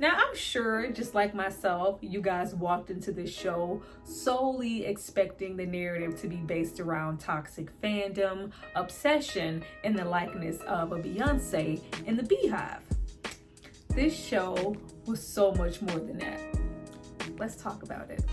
Now, I'm sure, just like myself, you guys walked into this show solely expecting the narrative to be based around toxic fandom, obsession, and the likeness of a Beyonce in the Beehive. This show was so much more than that. Let's talk about it.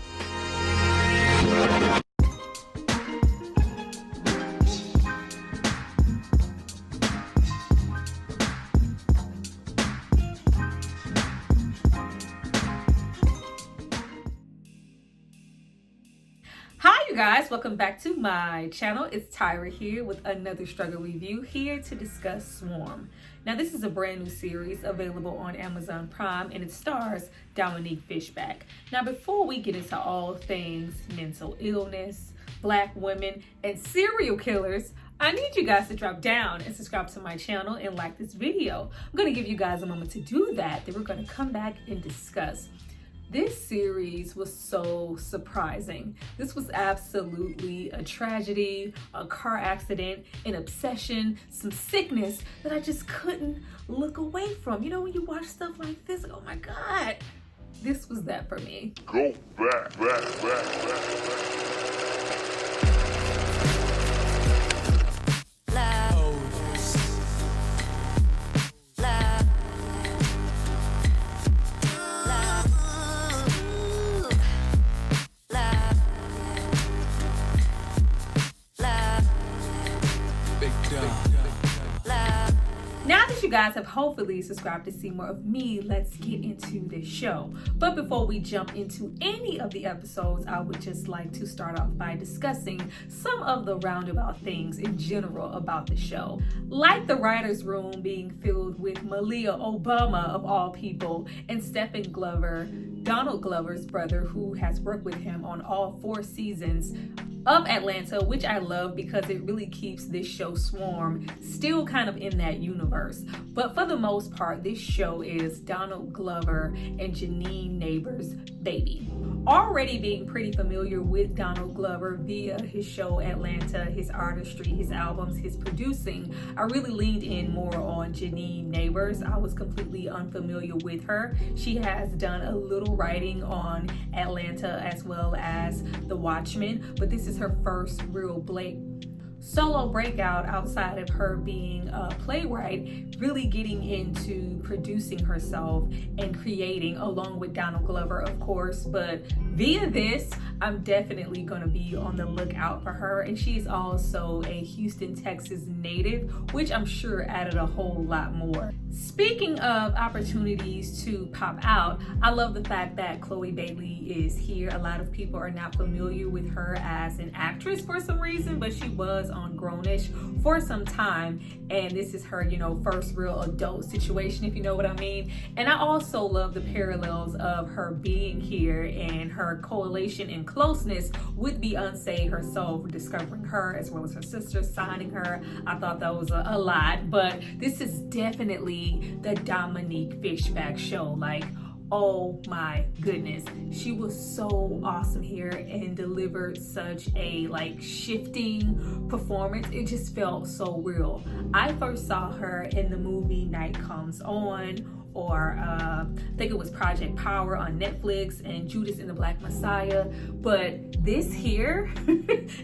Hi you guys, welcome back to my channel. It's Tyra here with another struggle review, here to discuss Swarm. Now this is a brand new series available on Amazon Prime and it stars Dominique Fishback. Now before we get into all things mental illness, black women, and serial killers, I need you guys to drop down and subscribe to my channel and like this video. I'm going to give you guys a moment to do that, then we're going to come back and discuss. This series was so surprising. This was absolutely a tragedy, a car accident, an obsession, some sickness that I just couldn't look away from. You know, when you watch stuff like this, oh my God, this was that for me. Go back. Now that you guys have hopefully subscribed to see more of me, let's get into this show. But before we jump into any of the episodes, I would just like to start off by discussing some of the roundabout things in general about the show. Like the writer's room being filled with Malia Obama, of all people, and Stephen Glover, Donald Glover's brother, who has worked with him on all 4 seasons of Atlanta, which I love because it really keeps this show Swarm still kind of in that universe. But for the most part, this show is Donald Glover and Janine Nabers' baby. Already being pretty familiar with Donald Glover via his show Atlanta, his artistry, his albums, his producing, I really leaned in more on Janine Nabers. I was completely unfamiliar with her. She has done a little writing on Atlanta as well as The Watchmen, but this is her first real solo breakout outside of her being a playwright, really getting into producing herself and creating along with Donald Glover, of course. But via this, I'm definitely going to be on the lookout for her. And she's also a Houston, Texas native, which I'm sure added a whole lot more. Speaking of opportunities to pop out, I love the fact that Chloe Bailey is here. A lot of people are not familiar with her as an actress for some reason, but she was on Grownish for some time, and this is her, first real adult situation, if you know what I mean. And I also love the parallels of her being here and her correlation and closeness with Beyonce herself, discovering her as well as her sister, signing her. I thought that was a lot, but this is definitely the Dominique Fishback show. Like, oh my goodness, she was so awesome here and delivered such a shifting performance. It just felt so real. I first saw her in the movie Night Comes On, or I think it was Project Power on Netflix, and Judas and the Black Messiah. But this here,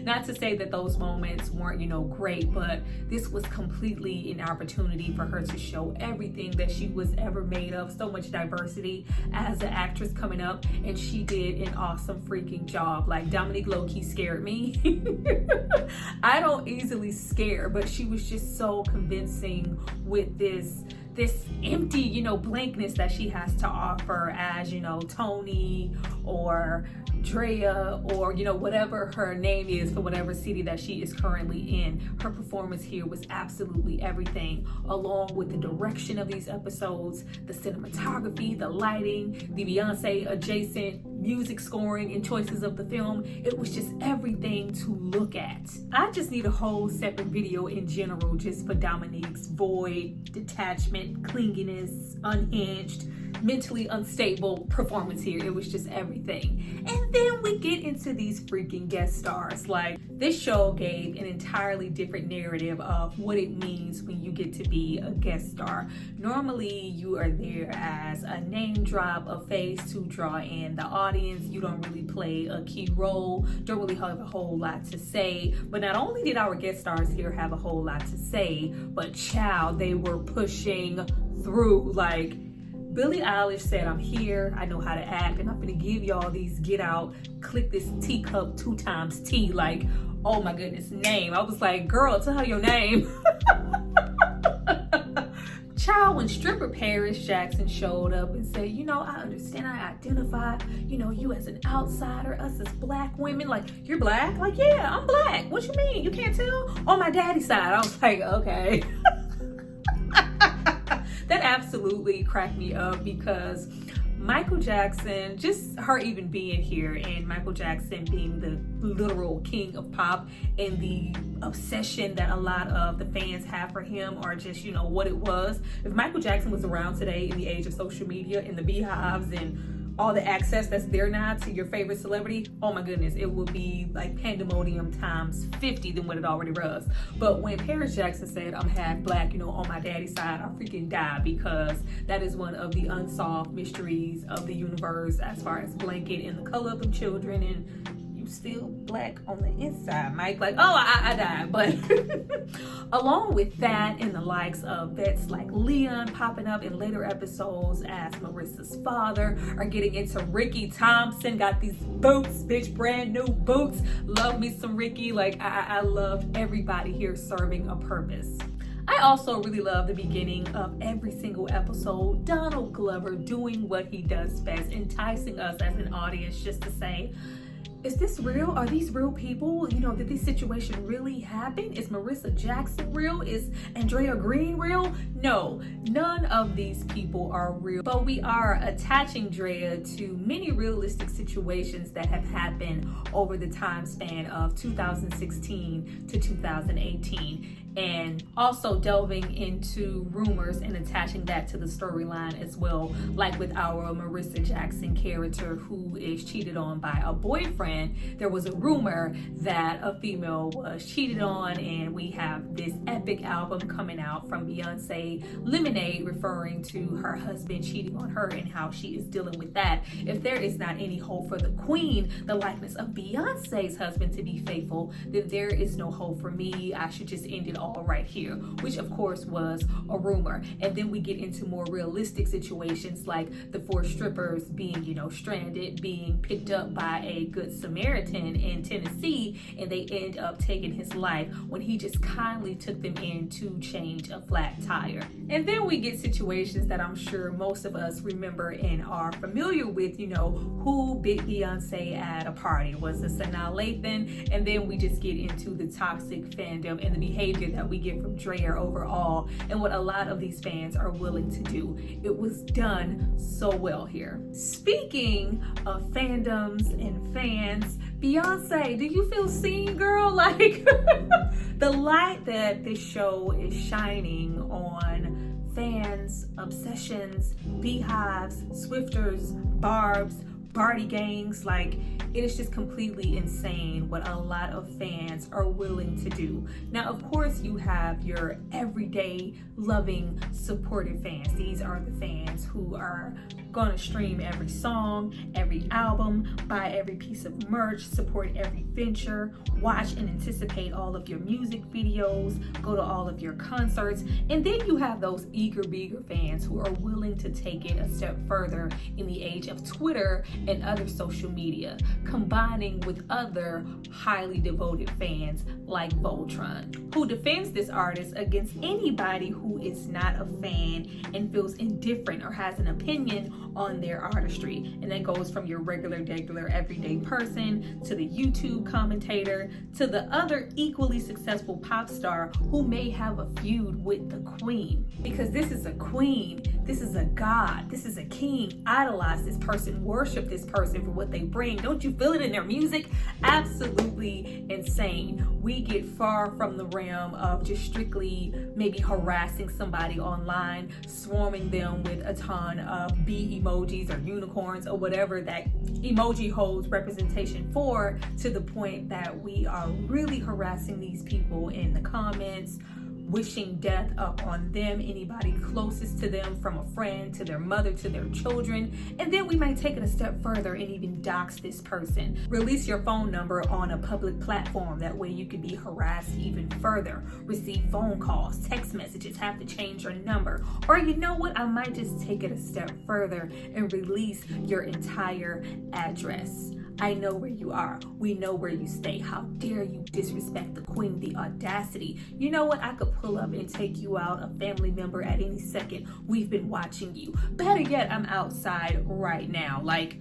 not to say that those moments weren't, great, but this was completely an opportunity for her to show everything that she was ever made of. So much diversity as an actress coming up, and she did an awesome freaking job. Like, Dominique low-key scared me. I don't easily scare, but she was just so convincing with this empty, blankness that she has to offer as, Tony or Drea or, whatever her name is for whatever city that she is currently in. Her performance here was absolutely everything, along with the direction of these episodes, the cinematography, the lighting, the Beyonce adjacent music scoring and choices of the film. It was just everything to look at. I just need a whole separate video in general just for Dominique's void, detachment, clinginess, unhinged, mentally unstable performance here. It was just everything. And then we get into these freaking guest stars. Like, this show gave an entirely different narrative of what it means when you get to be a guest star. Normally, you are there as a name drop, a face to draw in the audience. You don't really play a key role, don't really have a whole lot to say. But not only did our guest stars here have a whole lot to say, but child, they were pushing through. Like, Billie Eilish said, I'm here, I know how to act, and I'm gonna give y'all these get out, click this teacup 2 times T. Like, oh my goodness, name. I was like, girl, tell her your name. Child, when stripper Paris Jackson showed up and said, you know, I understand, I identify, you know, you as an outsider, us as black women. Like, you're black? Like, yeah, I'm black. What you mean? You can't tell? On my daddy's side. I was like, okay. That absolutely cracked me up, because Michael Jackson, just her even being here, and Michael Jackson being the literal king of pop, and the obsession that a lot of the fans have for him, or just, you know, what it was. If Michael Jackson was around today in the age of social media and the beehives and all the access that's there now to your favorite celebrity, oh my goodness, it would be like pandemonium times 50 than what it already was. But when Paris Jackson said, I'm half black, you know, on my daddy's side, I freaking died, because that is one of the unsolved mysteries of the universe, as far as blanket and the color of the children, and still black on the inside, Mike. Like, oh, I died. But along with that, and the likes of vets like Leon popping up in later episodes as Marissa's father, are getting into Ricky Thompson, got these boots, bitch, brand new boots. Love me some Ricky. Like, I loved everybody here serving a purpose. I also really love the beginning of every single episode, Donald Glover doing what he does best, enticing us as an audience just to say, is this real? Are these real people? You know, did this situation really happen? Is Marissa Jackson real? Is Andrea Green real? No, none of these people are real. But we are attaching Drea to many realistic situations that have happened over the time span of 2016 to 2018. And also delving into rumors and attaching that to the storyline as well. Like with our Marissa Jackson character, who is cheated on by a boyfriend. There was a rumor that a female was cheated on, and we have this epic album coming out from Beyonce, Lemonade, referring to her husband cheating on her and how she is dealing with that. If there is not any hope for the queen, the likeness of Beyonce's husband, to be faithful, then there is no hope for me. I should just end it all right here, which of course was a rumor. And then we get into more realistic situations, like the 4 strippers being, you know, stranded, being picked up by a good Samaritan in Tennessee, and they end up taking his life when he just kindly took them in to change a flat tire. And then we get situations that I'm sure most of us remember and are familiar with, you know, who bit Beyonce at a party? Was it Sanaa Lathan? And then we just get into the toxic fandom and the behavior that we get from Drea overall, and what a lot of these fans are willing to do. It was done so well here. Speaking of fandoms and fans, Beyonce, do you feel seen, girl? Like, the light that this show is shining on fans, obsessions, beehives, Swifters, Barbs, Barty gangs, like, it is just completely insane what a lot of fans are willing to do. Now, of course, you have your everyday loving, supportive fans. These are the fans who are gonna stream every song, every album, buy every piece of merch, support every venture, watch and anticipate all of your music videos, go to all of your concerts. And then you have those eager fans who are willing to take it a step further in the age of Twitter and other social media, combining with other highly devoted fans like Voltron, who defends this artist against anybody who is not a fan and feels indifferent or has an opinion on their artistry. And that goes from your regular, everyday person to the YouTube commentator to the other equally successful pop star who may have a feud with the queen. Because this is a queen, this is a god, this is a king. Idolize this person, worship this person for what they bring. Don't you feel it in their music? Absolutely insane. We get far from the realm of just strictly maybe harassing somebody online, swarming them with a ton of emojis or unicorns or whatever that emoji holds representation for, to the point that we are really harassing these people in the comments, wishing death up on them, anybody closest to them, from a friend to their mother to their children. And then we might take it a step further and even dox this person. Release your phone number on a public platform. That way you could be harassed even further. Receive phone calls, text messages, have to change your number. Or you know what? I might just take it a step further and release your entire address. I know where you are. We know where you stay. How dare you disrespect the queen? The audacity. You know what? I could pull up and take you out, a family member, at any second. We've been watching you. Better yet, I'm outside right now. Like,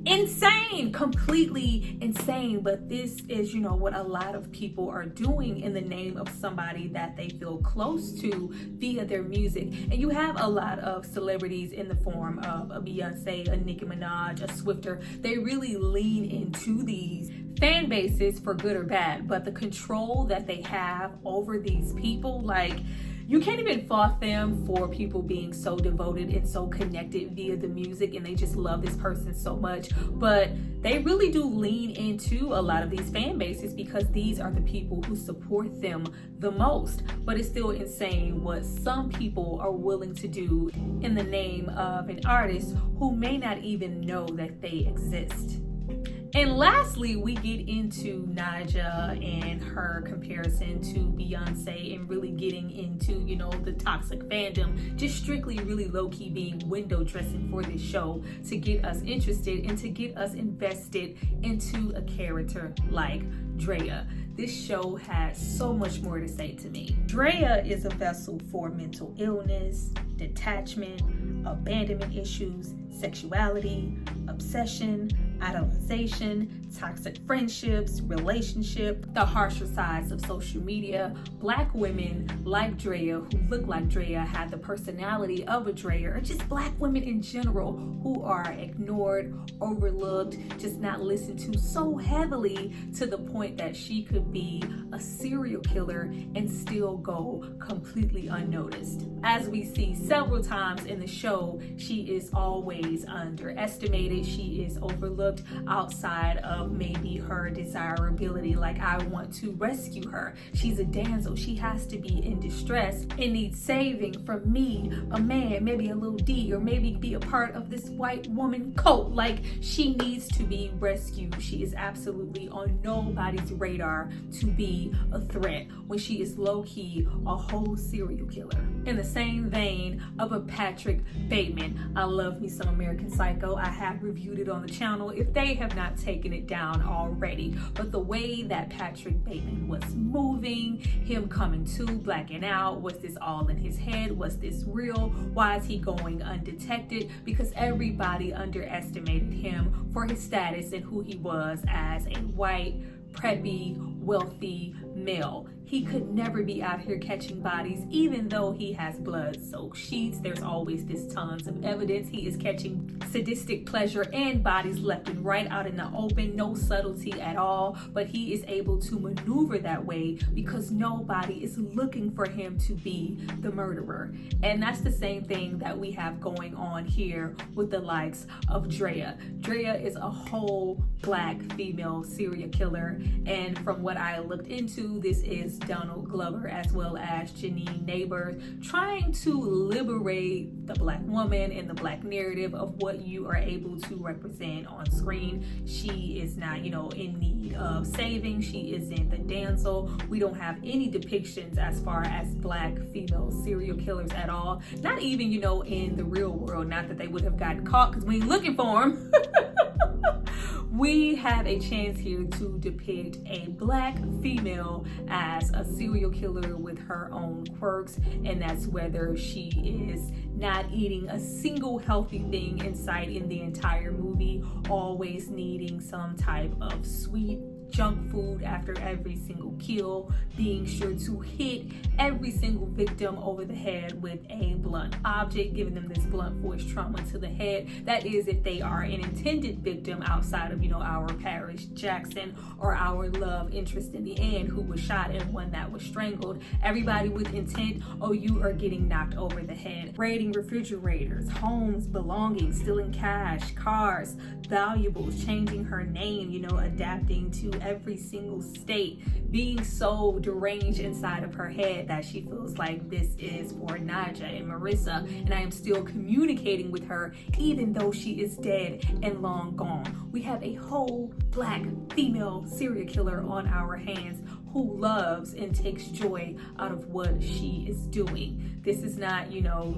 insane, completely insane. But this is, what a lot of people are doing in the name of somebody that they feel close to via their music. And you have a lot of celebrities in the form of a Beyonce, a Nicki Minaj, a Swifter. They really lean into these fan bases for good or bad, but the control that they have over these people, like, you can't even fault them for people being so devoted and so connected via the music, and they just love this person so much. But they really do lean into a lot of these fan bases because these are the people who support them the most. But it's still insane what some people are willing to do in the name of an artist who may not even know that they exist. And lastly, we get into Naja and her comparison to Beyonce, and really getting into, the toxic fandom, just strictly really low-key being window dressing for this show to get us interested and to get us invested into a character like Drea. This show has so much more to say to me. Drea is a vessel for mental illness, detachment, abandonment issues, sexuality, obsession, idolization, toxic friendships, relationship, the harsher sides of social media. Black women like Drea, who look like Drea, have the personality of a Drea, or just black women in general who are ignored, overlooked, just not listened to so heavily to the point that she could be a serial killer and still go completely unnoticed. As we see several times in the show, she is always underestimated. She is overlooked outside of maybe her desirability. Like, I want to rescue her. She's a damsel. She has to be in distress and needs saving from me, a man, maybe a little D, or maybe be a part of this white woman cult. Like, she needs to be rescued. She is absolutely on nobody's radar to be a threat when she is low-key a whole serial killer. In the same vein of a Patrick Bateman, I love me some American Psycho. I have reviewed it on the channel if they have not taken it down already. But the way that Patrick Bateman was moving, him coming to, blacking out, was this all in his head? Was this real? Why is he going undetected? Because everybody underestimated him for his status and who he was as a white, preppy, wealthy male. He could never be out here catching bodies, even though he has blood-soaked sheets. There's always this tons of evidence. He is catching sadistic pleasure and bodies left and right out in the open, no subtlety at all. But he is able to maneuver that way because nobody is looking for him to be the murderer. And that's the same thing that we have going on here with the likes of Drea. Drea is a whole black female serial killer, and from what I looked into, this is Donald Glover as well as Janine Nabers trying to liberate the black woman and the black narrative of what you are able to represent on screen. She is not, in need of saving. She isn't the damsel. We don't have any depictions as far as black female serial killers at all. Not even, in the real world. Not that they would have gotten caught, because we ain't looking for them. We have a chance here to depict a black female as a serial killer with her own quirks, and that's whether she is not eating a single healthy thing in sight in the entire movie, always needing some type of sweet junk food after every single kill, being sure to hit every single victim over the head with a blunt object, giving them this blunt force trauma to the head. That is if they are an intended victim outside of, our Paris Jackson or our love interest in the end who was shot and one that was strangled. Everybody with intent, you are getting knocked over the head. Raiding refrigerators, homes, belongings, stealing cash, cars, valuables, changing her name, adapting to every single state, being so deranged inside of her head that she feels like this is for Naja and Marissa, and I am still communicating with her even though she is dead and long gone. We have a whole black female serial killer on our hands who loves and takes joy out of what she is doing. This is not,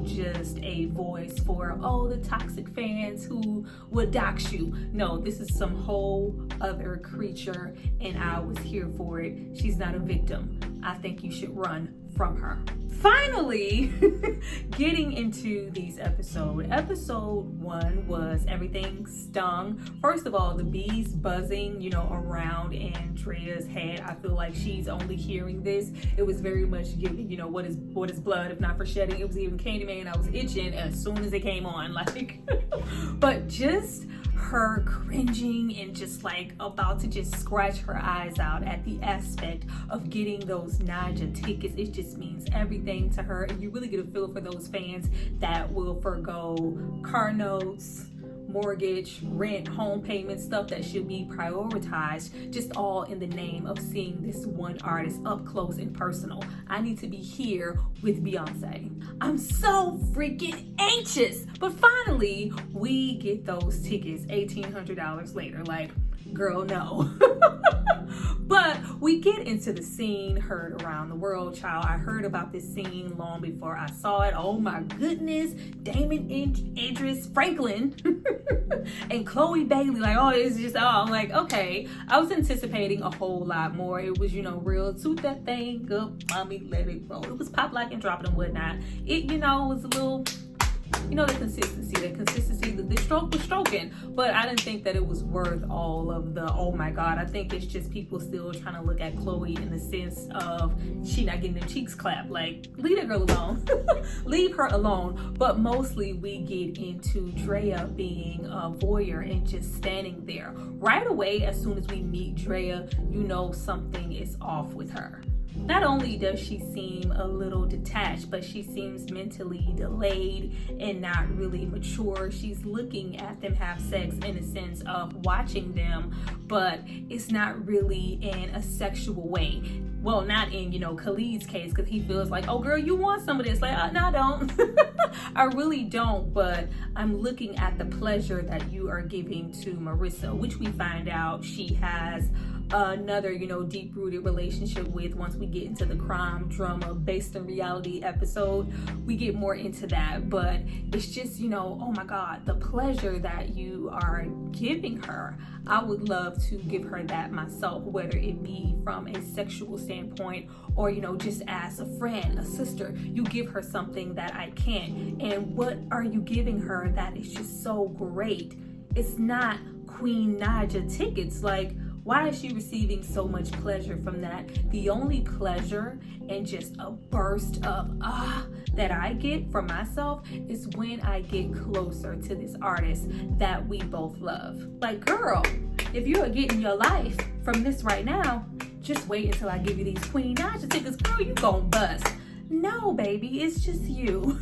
just a voice for, the toxic fans who would dox you. No, this is some whole other creature, and I was here for it. She's not a victim. I think you should run from her. Finally, getting into these episodes. Episode 1 was Everything Stung. First of all, the bees buzzing, around Andrea's head. I feel like she's only hearing this. It was very much giving, what is blood if not for shedding. It was even Candyman. I was itching as soon as it came on, but just her cringing and just about to just scratch her eyes out at the aspect of getting those Naja tickets. It just means everything to her, and you really get a feel for those fans that will forgo car notes, mortgage, rent, home payment, stuff that should be prioritized, just all in the name of seeing this one artist up close and personal. I need to be here with Beyonce. I'm so freaking anxious. But finally, we get those tickets $1,800 later. Girl, no. But we get into the scene, heard around the world, child. I heard about this scene long before I saw it. Oh my goodness. Damon Idris Franklin and Chloe Bailey. It's just, I'm like, okay. I was anticipating a whole lot more. It was, real. Toot that thing up, mommy, let it roll. It was pop, lock, and drop it and whatnot. It, was a little... the stroke was stroking, but I didn't think that it was worth all of the, oh my God. I think it's just people still trying to look at Chloe in the sense of she not getting them cheeks clapped. Leave that girl alone. Leave her alone. But mostly we get into Drea being a voyeur and just standing there. Right away, as soon as we meet Drea, something is off with her. Not only does she seem a little detached, but she seems mentally delayed and not really mature. She's looking at them have sex in a sense of watching them, but it's not really in a sexual way. Well, not in, Khalid's case, because he feels like, oh girl, you want some of this. No, I don't. I really don't, but I'm looking at the pleasure that you are giving to Marissa, which we find out she has another, deep-rooted relationship with. Once we get into the crime drama based in reality episode, we get more into that. But it's just, oh my God, the pleasure that you are giving her. I would love to give her that myself, whether it be from a sexual standpoint or, just as a friend, a sister. You give her something that I can't. And what are you giving her that is just so great? It's not Queen Naja tickets. Why is she receiving so much pleasure from that? The only pleasure and just a burst of that I get from myself is when I get closer to this artist that we both love. Girl, if you are getting your life from this right now, just wait until I give you these Queen Naja tickets. Girl, you gon' bust. No, baby, it's just you.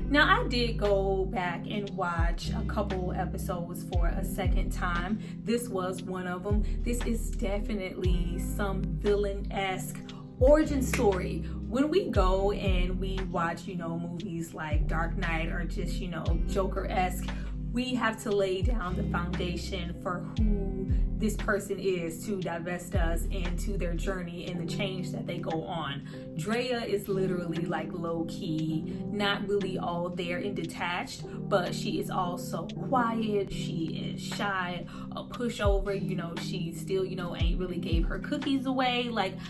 Now, I did go back and watch a couple episodes for a second time. This was one of them. This is definitely some villain-esque origin story. When we go and we watch, movies like Dark Knight or just, Joker-esque, we have to lay down the foundation for who this person is to divest us into their journey and the change that they go on. Drea is literally low-key, not really all there and detached, but she is also quiet. She is shy, a pushover. She still, ain't really gave her cookies away.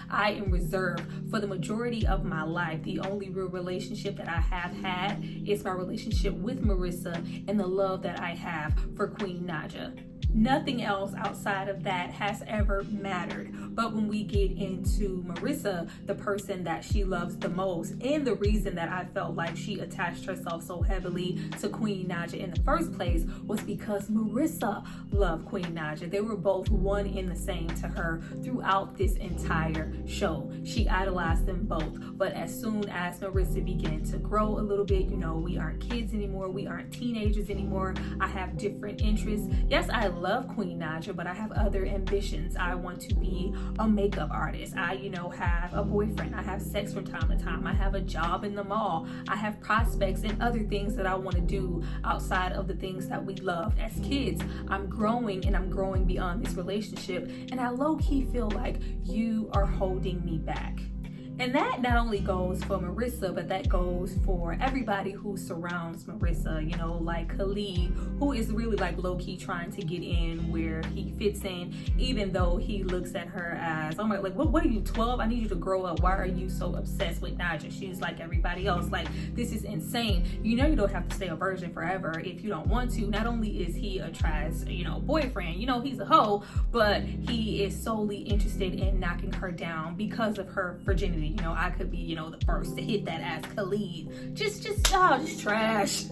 I am reserved for the majority of my life. The only real relationship that I have had is my relationship with Marissa and the love that I have for Queen Naja. Nothing else outside of that has ever mattered. But when we get into Marissa, the person that she loves the most, and the reason that I felt like she attached herself so heavily to Queen Naija in the first place was because Marissa loved Queen Naija. They were both one in the same to her throughout this entire show. She idolized them both. But as soon as Marissa began to grow a little bit, we aren't kids anymore, we aren't teenagers anymore, I have different interests. Yes, I love Queen Naija, but I have other ambitions. I want to be a makeup artist. I, have a boyfriend. I have sex from time to time. I have a job in the mall. I have prospects and other things that I want to do outside of the things that we loved as kids. I'm growing, and I'm growing beyond this relationship, and I low-key feel like you are holding me back. And that not only goes for Marissa, but that goes for everybody who surrounds Marissa, like Khalid, who is really like low-key trying to get in where he fits in, even though he looks at her as, oh my, like, what are you, 12? I need you to grow up. Why are you so obsessed with Naija? She's like everybody else. Like, this is insane. You don't have to stay a virgin forever if you don't want to. Not only is he a trash, boyfriend, he's a hoe, but he is solely interested in knocking her down because of her virginity. I could be, the first to hit that ass Khalid. Just trash.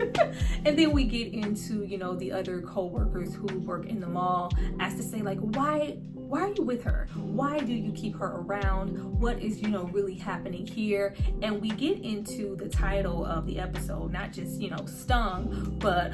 And then we get into, the other co-workers who work in the mall as to say, like, why are you with her? Why do you keep her around? What is, really happening here? And we get into the title of the episode, not just, stung, but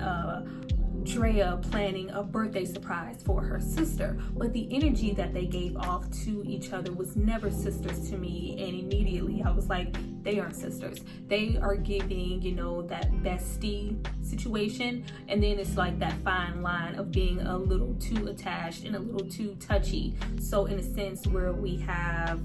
Drea planning a birthday surprise for her sister, but the energy that they gave off to each other was never sisters to me, and immediately I was like, they aren't sisters. They are giving, that bestie situation, and then it's like that fine line of being a little too attached and a little too touchy. So in a sense where we have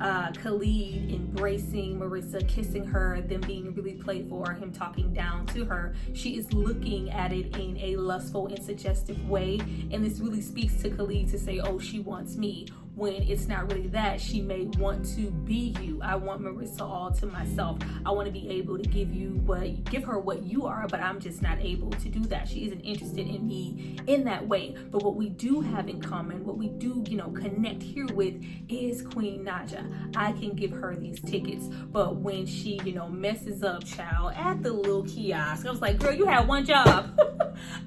Khalid embracing Marissa, kissing her, them being really playful, or him talking down to her, she is looking at it in a lustful and suggestive way, and this really speaks to Khalid to say, oh, she wants me, when it's not really that. She may want to be you. I want Marissa all to myself. I want to be able to give her what you are, but I'm just not able to do that. She isn't interested in me in that way. But what we do have in common, what we do, connect here with is Queen Naija. I can give her these tickets, but when she, messes up, child, at the little kiosk, I was like, girl, you had one job.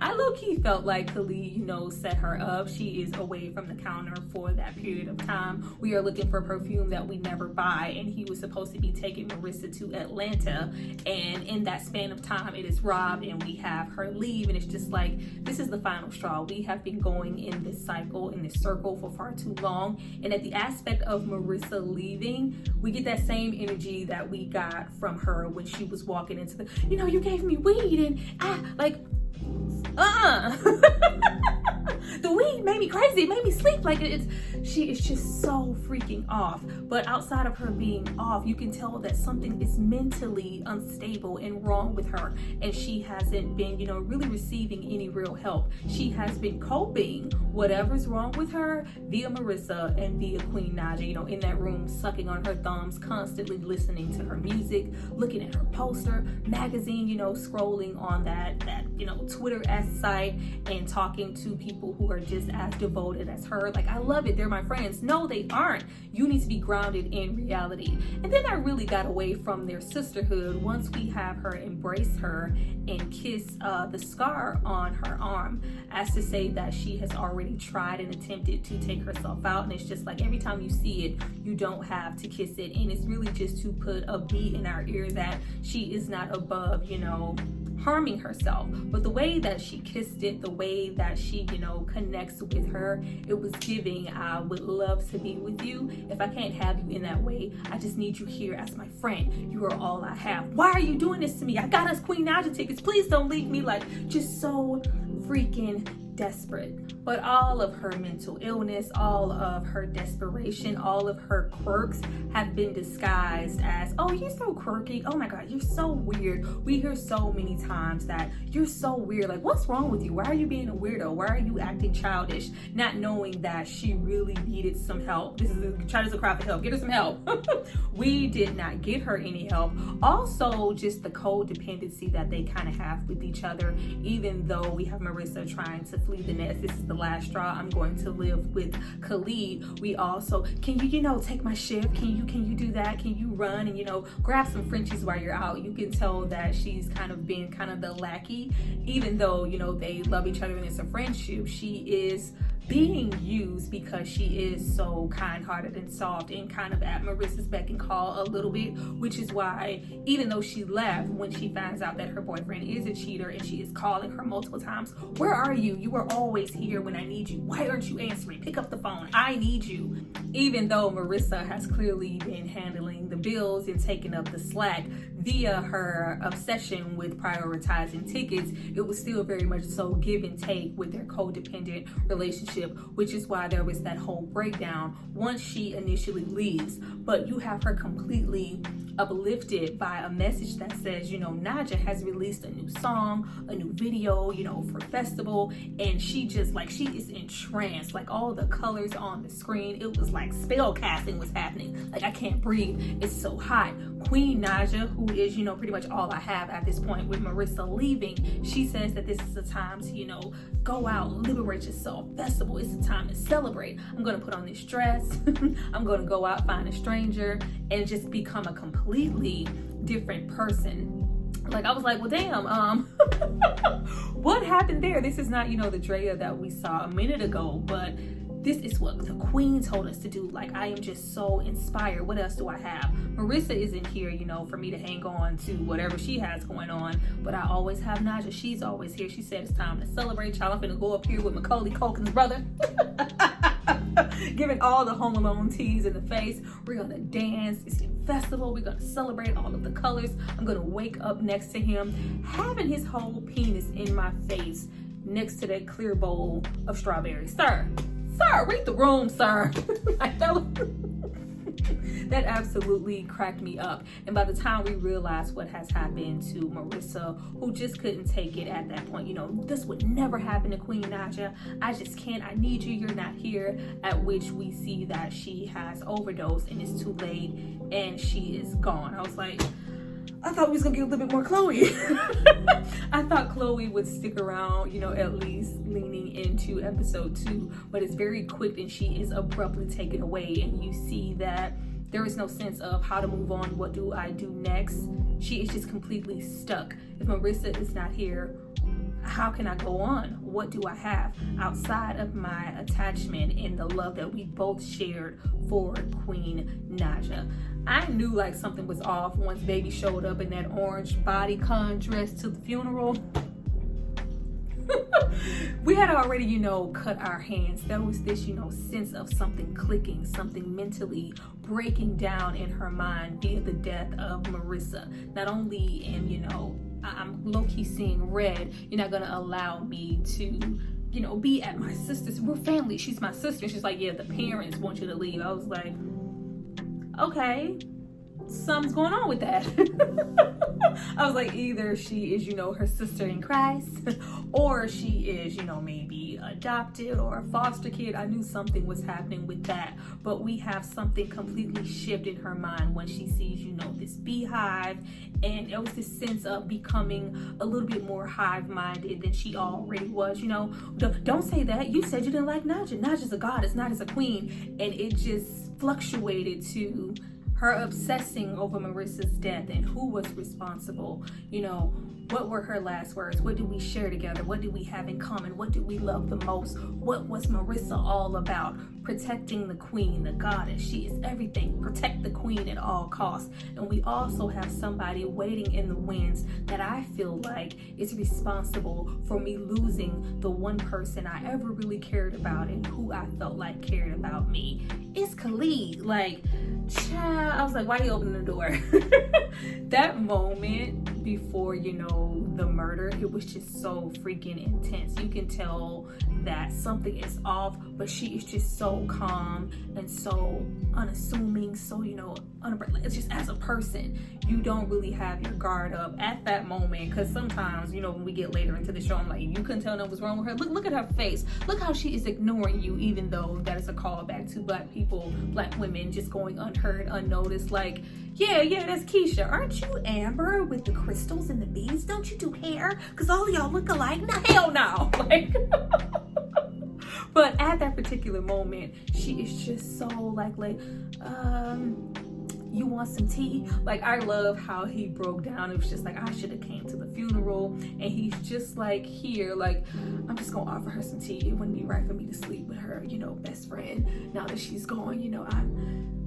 I low-key felt like Khalid, set her up. She is away from the counter for that period of time. We are looking for perfume that we never buy, and he was supposed to be taking Marissa to Atlanta, and in that span of time it is robbed, and we have her leave, and it's just like, this is the final straw. We have been going in this cycle, in this circle, for far too long, and at the aspect of Marissa leaving, we get that same energy that we got from her when she was walking into the, you gave me weed, and the weed made me crazy. It made me sleep. Like, she is just so freaking off. But outside of her being off, you can tell that something is mentally unstable and wrong with her. And she hasn't been, really receiving any real help. She has been coping whatever's wrong with her via Marissa and via Queen Naija, in that room, sucking on her thumbs, constantly listening to her music, looking at her poster, magazine, scrolling on that Twitter-esque site, and talking to people who are just as devoted as her. Like, I love it. They're my friends. No, they aren't. You need to be grounded in reality. And then I really got away from their sisterhood once we have her embrace her and kiss the scar on her arm, as to say that she has already tried and attempted to take herself out. And it's just like, every time you see it, you don't have to kiss it. And it's really just to put a beat in our ear that she is not above, harming herself. But the way that she kissed it, the way that she, connects with her, it was giving, I would love to be with you. If I can't have you in that way, I just need you here as my friend. You are all I have. Why are you doing this to me? I got us Queen Naija tickets. Please don't leave me. Like, just so freaking desperate. But all of her mental illness, all of her desperation, all of her quirks have been disguised as, oh, you're so quirky. Oh my God, you're so weird. We hear so many times that you're so weird. Like, what's wrong with you? Why are you being a weirdo? Why are you acting childish? Not knowing that she really needed some help. This is a cry for help. Get her some help. We did not get her any help. Also, just the codependency that they kind of have with each other, even though we have Marissa trying to flee the nest. This is the last straw. I'm going to live with Khalid. We also, can you, take my shift? Can you do that? Can you run and, grab some Frenchies while you're out? You can tell that she's kind of been kind of the lackey, even though, they love each other and it's a friendship. She is being used because she is so kind-hearted and soft and kind of at Marissa's beck and call a little bit, which is why even though she left, when she finds out that her boyfriend is a cheater and she is calling her multiple times, where are you? You are always here when I need you. Why aren't you answering? Pick up the phone. I need you. Even though Marissa has clearly been handling the bills and taking up the slack via her obsession with prioritizing tickets, it was still very much so give and take with their codependent relationship, which is why there was that whole breakdown once she initially leaves. But you have her completely uplifted by a message that says, Naja has released a new song, a new video, for festival, and she is entranced. Like all the colors on the screen, it was like spell casting was happening. Like I can't breathe. It's so hot. Queen Naja, who is, pretty much all I have at this point with Marissa leaving, she says that this is the time to, go out, liberate yourself. Festival is the time to celebrate. I'm going to put on this dress. I'm going to go out, find a stranger, and just become a completely different person. Like I was like, well, damn, what happened there? This is not, the Drea that we saw a minute ago, but this is what the queen told us to do. Like, I am just so inspired. What else do I have? Marissa isn't here, for me to hang on to whatever she has going on, but I always have Naja. She's always here. She said it's time to celebrate. Y'all, I'm finna go up here with Macaulay Culkin's brother. Giving all the Home Alone teas in the face. We're gonna dance. It's a festival. We're gonna celebrate all of the colors. I'm gonna wake up next to him, having his whole penis in my face next to that clear bowl of strawberries. Sir, read the room, sir. That absolutely cracked me up. And by the time we realized what has happened to Marissa, who just couldn't take it at that point, this would never happen to Queen Naja. I just can't. I need you. You're not here. At which we see that she has overdosed and it's too late and she is gone. I was like, I thought we was gonna get a little bit more Chloe. I thought Chloe would stick around, at least leaning into episode 2, but it's very quick and she is abruptly taken away, and you see that there is no sense of how to move on. What do I do next? She is just completely stuck. If Marissa is not here, how can I go on? What do I have outside of my attachment and the love that we both shared for Queen Naja? I knew like something was off once baby showed up in that orange bodycon dress to the funeral. We had already, cut our hands. There was this, sense of something clicking, something mentally breaking down in her mind via the death of Marissa. Not only am, I'm low-key seeing red, you're not gonna allow me to, be at my sister's. We're family. She's my sister. She's like, yeah, the parents want you to leave. I was like, okay, something's going on with that. I was like, either she is, her sister in Christ, or she is, maybe adopted or a foster kid. I knew something was happening with that, but we have something completely shift in her mind when she sees, this beehive, and it was this sense of becoming a little bit more hive-minded than she already was. Don't say that. You said you didn't like Naja. Naja's a goddess, not as a queen, and it just fluctuated to her obsessing over Marissa's death and who was responsible. What were her last words? What did we share together? What did we have in common? What did we love the most? What was Marissa all about? Protecting the queen, the goddess. She is everything. Protect the queen at all costs. And we also have somebody waiting in the wings that I feel like is responsible for me losing the one person I ever really cared about and who I felt like cared about me. It's Khalid. Like, child, I was like, why are you opening the door? That moment before, the murder, it was just so freaking intense. You can tell that something is off, but she is just so calm and so unassuming, so, it's just as a person, you don't really have your guard up at that moment, because sometimes, when we get later into the show, I'm like, you couldn't tell nothing was wrong with her. Look at her face. Look how she is ignoring you, even though that is a callback to Black people, Black women just going unheard, unnoticed. Like, yeah, that's Keisha. Aren't you Amber with the crystals and the beads? Don't you do hair? Because all of y'all look alike. No, hell no. Like, But at that particular moment, she is just so like, you want some tea? Like, I love how he broke down. It was just like, I should have came to the funeral. And he's just like, here, like, I'm just gonna offer her some tea. It wouldn't be right for me to sleep with her, best friend. Now that she's gone,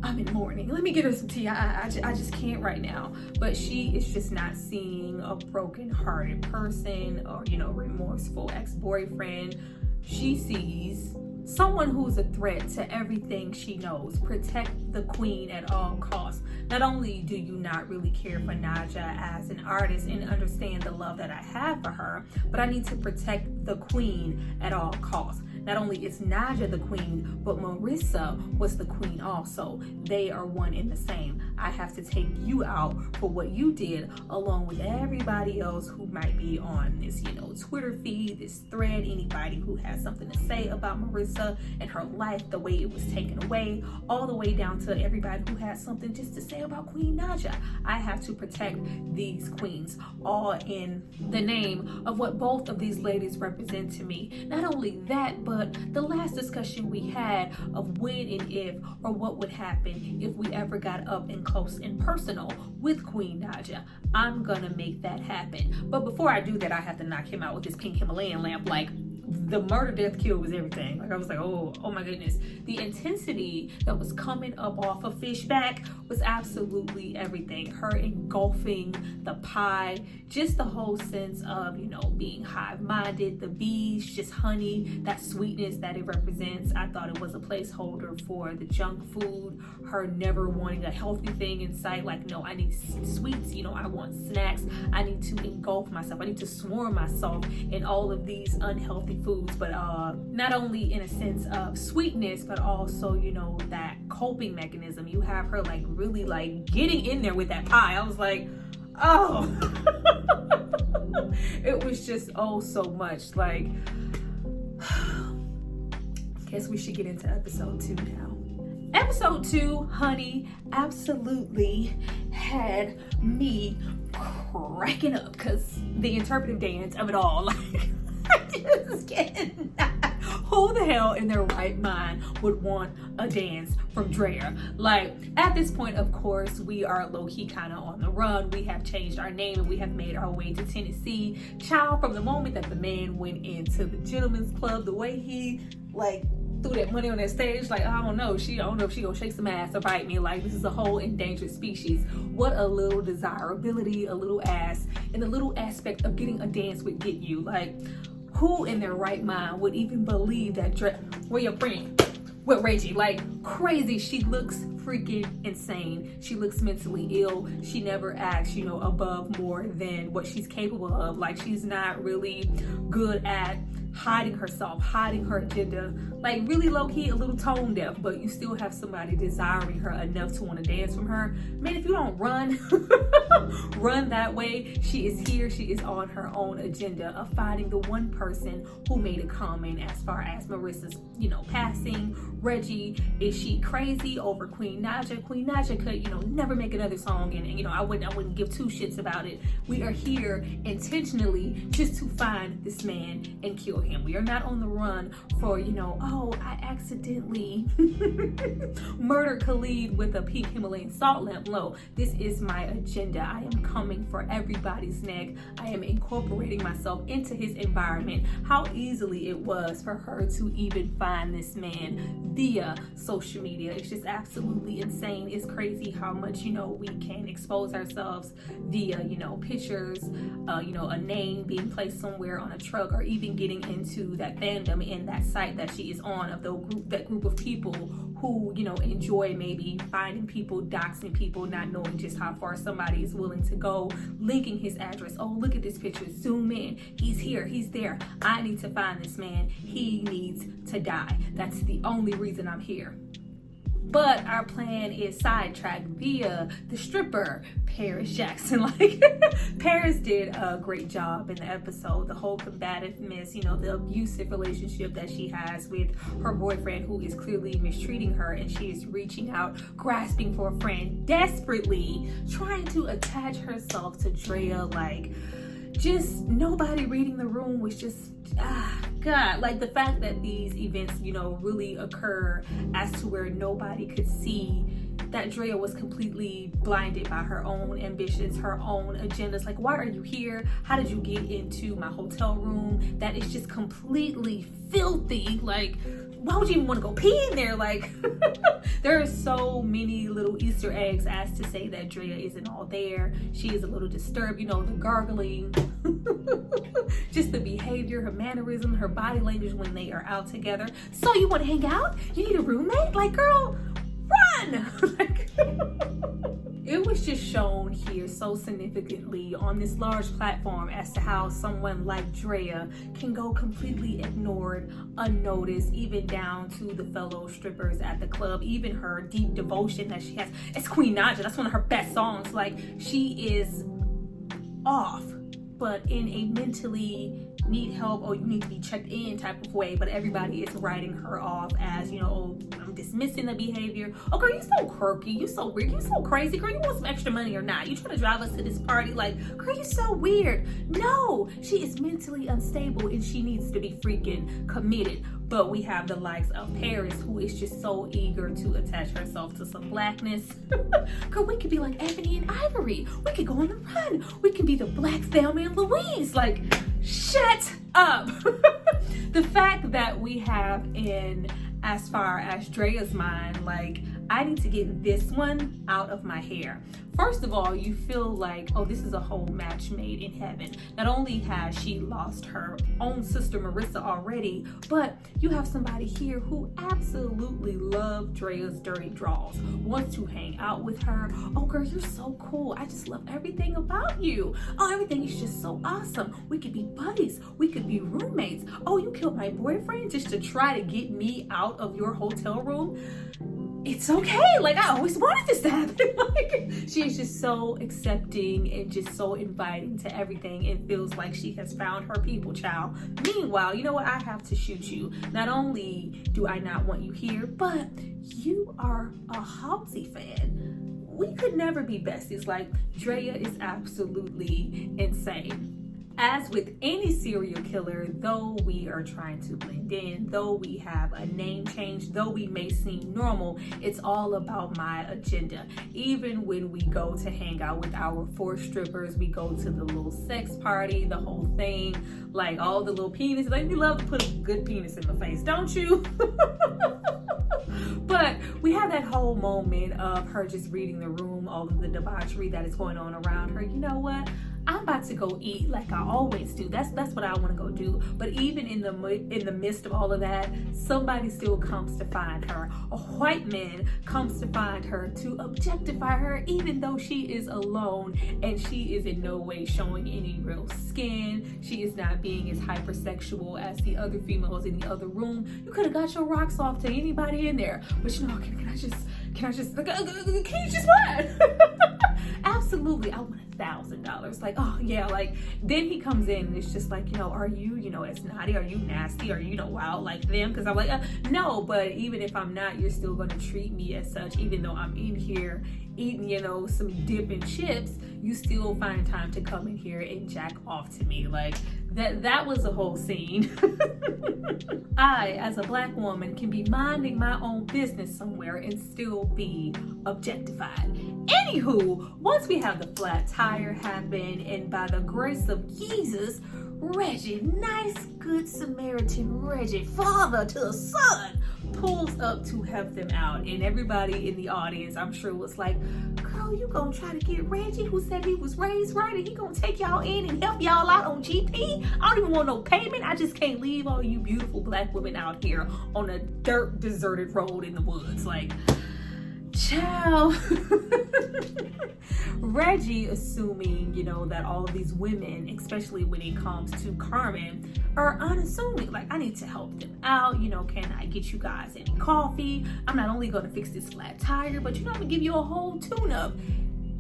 I'm in mourning. Let me get her some tea. I just can't right now. But she is just not seeing a broken-hearted person or, remorseful ex-boyfriend. She sees someone who's a threat to everything she knows. Protect the queen at all costs. Not only do you not really care for Naja as an artist and understand the love that I have for her, but I need to protect the queen at all costs. Not only is Naja the queen, but Marissa was the queen also. They are one and the same. I have to take you out for what you did, along with everybody else who might be on this, Twitter feed, this thread, anybody who has something to say about Marissa and her life, the way it was taken away, all the way down to everybody who has something just to say about Queen Naja. I have to protect these queens, all in the name of what both of these ladies represent to me. Not only that, but the last discussion we had of when and if, or what would happen if we ever got up and close and personal with Queen Naja. I'm gonna make that happen. But before I do that, I have to knock him out with this pink Himalayan lamp. Like, the murder, death, kill was everything. Like, I was like, oh my goodness. The intensity that was coming up off of Fishback was absolutely everything. Her engulfing the pie, just the whole sense of, being hive-minded, the bees, just honey, that sweetness that it represents. I thought it was a placeholder for the junk food, her never wanting a healthy thing in sight. Like, no, I need sweets, I want snacks. I need to engulf myself. I need to swarm myself in all of these unhealthy foods, but not only in a sense of sweetness, but also, that coping mechanism. You have her like really like getting in there with that pie. I was like, oh, it was just so much. Like, guess we should get into episode 2 now. Episode 2, honey, absolutely had me cracking up because the interpretive dance of it all, like, I just cannot. Who the hell in their right mind would want a dance from Drea? Like, at this point, of course, we are low-key kind of on the run. We have changed our name and we have made our way to Tennessee. Child, from the moment that the man went into the gentleman's club, the way he, like, threw that money on that stage, like, I don't know if she gonna shake some ass or bite me. Like, this is a whole endangered species. What a little desirability, a little ass, and a little aspect of getting a dance would get you. Like, who in their right mind would even believe that where your friend? With Reggie? Like, crazy. She looks freaking insane. She looks mentally ill. She never acts, above more than what she's capable of. Like, she's not really good at hiding herself, hiding her agenda. Like, really low-key, a little tone deaf, but you still have somebody desiring her enough to want to dance from her. Man, if you don't run that way, she is here. She is on her own agenda of finding the one person who made a comment as far as Marissa's, passing. Reggie, is she crazy over Queen Naja? Queen Naja could, never make another song, and I wouldn't give two shits about it. We are here intentionally just to find this man and kill him. We are not on the run for, I accidentally murdered Khalid with a pink Himalayan salt lamp. No, this is my agenda. I am coming for everybody's neck. I am incorporating myself into his environment. How easily it was for her to even find this man via social media. It's just absolutely insane. It's crazy how much, we can expose ourselves via, pictures, a name being placed somewhere on a truck, or even getting into that fandom in that site that she is on, of that group of people who, enjoy maybe finding people, doxing people, not knowing just how far somebody is willing to go, linking his address. Oh, look at this picture. Zoom in. He's here. He's there. I need to find this man. He needs to die. That's the only reason I'm here. But our plan is sidetracked via the stripper, Paris Jackson. Like, Paris did a great job in the episode. The whole combativeness, the abusive relationship that she has with her boyfriend, who is clearly mistreating her, and she is reaching out, grasping for a friend, desperately trying to attach herself to Drea. Like, just nobody reading the room was just, God, like the fact that these events, really occur as to where nobody could see that Drea was completely blinded by her own ambitions, her own agendas. Like, why are you here? How did you get into my hotel room? That is just completely filthy. Like, why would you even want to go pee in there? Like, there are so many little Easter eggs as to say that Drea isn't all there. She is a little disturbed, the gargling, just the behavior, her mannerism, her body language when they are out together. So you want to hang out? You need a roommate? Like, girl, run! Like, it was just shown here so significantly on this large platform as to how someone like Drea can go completely ignored, unnoticed, even down to the fellow strippers at the club, even her deep devotion that she has. It's Queen Naja, that's one of her best songs. Like, she is off, but in a mentally need help or you need to be checked in type of way, but everybody is writing her off as, oh, I'm dismissing the behavior. Oh, girl, you so quirky, you so weird, you so crazy, girl, you want some extra money or not? You trying to drive us to this party? Like, girl, you so weird. No, she is mentally unstable and she needs to be freaking committed. But we have the likes of Paris, who is just so eager to attach herself to some blackness. Girl, we could be like Ebony and Ivory. We could go on the run. We can be the Black Thelma and Louise. Like, shut up. The fact that we have as far as Drea's mind, like, I need to get this one out of my hair. First of all, you feel like, oh, this is a whole match made in heaven. Not only has she lost her own sister Marissa already, but you have somebody here who absolutely loves Drea's dirty draws, wants to hang out with her. Oh, girl, you're so cool. I just love everything about you. Oh, everything is just so awesome. We could be buddies. We could be roommates. Oh, you killed my boyfriend just to try to get me out of your hotel room? It's okay. Like, I always wanted this to happen. Like, she is just so accepting and just so inviting to everything and feels like she has found her people, child. Meanwhile, you know what? I have to shoot you. Not only do I not want you here, but you are a Halsey fan. We could never be besties. Like, Drea is absolutely insane. As with any serial killer, though we are trying to blend in, though we have a name change, though we may seem normal, it's all about my agenda. Even when we go to hang out with our 4 strippers, we go to the little sex party, the whole thing, like all the little penis. Like, we love to put a good penis in my face, don't you? But we have that whole moment of her just reading the room, all of the debauchery that is going on around her. You know what? I'm about to go eat like I always do. That's what I want to go do. But even in the midst of all of that, somebody still comes to find her. A white man comes to find her to objectify her, even though she is alone and she is in no way showing any real skin. She is not being as hypersexual as the other females in the other room. You could have got your rocks off to anybody in there, but can you just what? Absolutely, I want $1,000. Like, oh yeah, like, then he comes in and it's just like, are you, as naughty? Are you nasty? Are you, wild like them? Because I'm like, no, but even if I'm not, you're still going to treat me as such, even though I'm in here eating, some dip and chips, you still find time to come in here and jack off to me. Like, that was a whole scene. I, as a black woman, can be minding my own business somewhere and still be objectified. Anywho, once we have the flat tire happen, and by the grace of Jesus, Reggie, nice good Samaritan Reggie, father to a son, pulls up to help them out. And everybody in the audience, I'm sure, was like, girl, you gonna try to get Reggie, who said he was raised right, and he gonna take y'all in and help y'all out on GP? I don't even want no payment. I just can't leave all you beautiful black women out here on a dirt deserted road in the woods. Like, ciao. Reggie, assuming, that all of these women, especially when it comes to Carmen, are unassuming. Like, I need to help them out. Can I get you guys any coffee? I'm not only going to fix this flat tire, but I'm going to give you a whole tune-up.